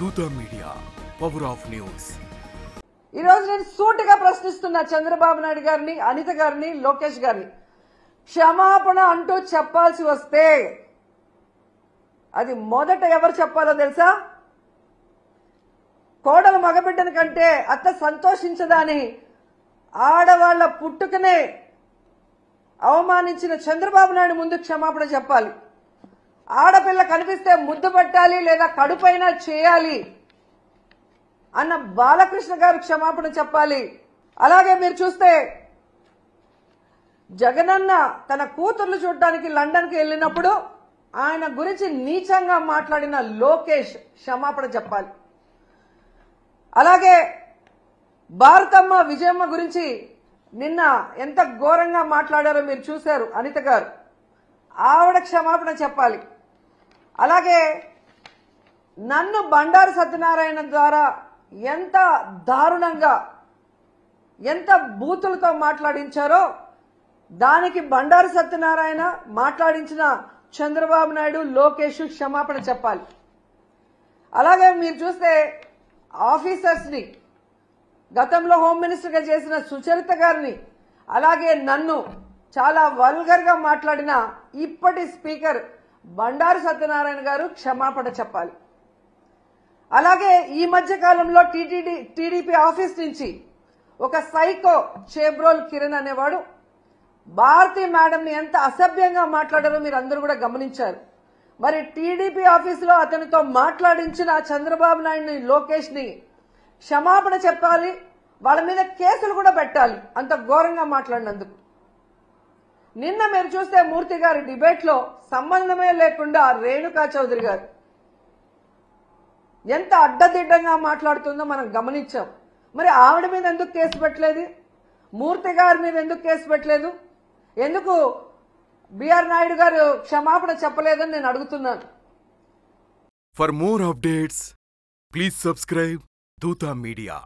దూత media power of news. ఈ రోజు నేను సూటిగా ప్రశ్నిస్తున్నా చంద్రబాబు నాయుడు గారిని, అనిత గారిని, లోకేష్ గారిని. క్షమాపణ అంటూ చెప్పాల్సి వస్తే అది మొదట ఎవరు చెప్పాలో తెలుసా? కోడలు మగబిడ్డని కంటే అత్త సంతోషించదని ఆడవాళ్ల పుట్టుకనే అవమానించిన చంద్రబాబు నాయుడు ముందు క్షమాపణ చెప్పాలి. ఆడపిల్ల కనిపిస్తే ముద్దు పెట్టాలి లేదా కడుపైనా చేయాలి అన్న బాలకృష్ణ గారు క్షమాపణ చెప్పాలి. అలాగే మీరు చూస్తే జగనన్న తన కూతుర్లు చూడటానికి లండన్కి వెళ్ళినప్పుడు ఆయన గురించి నీచంగా మాట్లాడిన లోకేష్ క్షమాపణ చెప్పాలి. అలాగే భారతమ్మ విజయమ్మ గురించి నిన్న ఎంత ఘోరంగా మాట్లాడారో మీరు చూశారు అనిత గారు, ఆవిడ క్షమాపణ చెప్పాలి. అలాగే నన్ను బండారు సత్యనారాయణ ద్వారా ఎంత దారుణంగా ఎంత బూతులతో మాట్లాడించారో దానికి బండారు సత్యనారాయణ మాట్లాడించిన చంద్రబాబు నాయుడు, లోకేష్ క్షమాపణ చెప్పాలి. అలాగే మీరు చూస్తే ఆఫీసర్స్ ని గతంలో హోమ్ మినిస్టర్ గా చేసిన సుచరిత గారిని, అలాగే నన్ను చాలా వల్గర్ గా మాట్లాడిన ఇప్పటి స్పీకర్ బండారు సత్యనారాయణ గారు క్షమాపణ చెప్పాలి. అలాగే ఈ మధ్య కాలంలో టీడీపీ ఆఫీస్ నుంచి ఒక సైకో చేబ్రోల్ కిరణ్ అనేవాడు భారతీ మేడం ని ఎంత అసభ్యంగా మాట్లాడారో మీరు అందరూ కూడా గమనించారు. మరి టీడీపీ ఆఫీసులో అతనితో మాట్లాడించిన చంద్రబాబు నాయుడిని, లోకేష్ ని క్షమాపణ చెప్పాలి. వాళ్ళ మీద కేసులు కూడా పెట్టాలి అంత ఘోరంగా మాట్లాడినందుకు. నిన్న మీరు చూస్తే మూర్తి గారి డిబేట్ లో సంబంధమే లేకుండా రేణుకా చౌదరి గారు ఎంత అడ్డదిడ్డంగా మాట్లాడుతుందో మనం గమనించాం. మరి ఆవిడ మీద ఎందుకు కేసు పెట్టలేదు? మూర్తి గారి మీద ఎందుకు కేసు పెట్టలేదు? ఎందుకు బిఆర్ నాయుడు గారు క్షమాపణ చెప్పలేదని నేను అడుగుతున్నాను. For more updates please subscribe దూత మీడియా.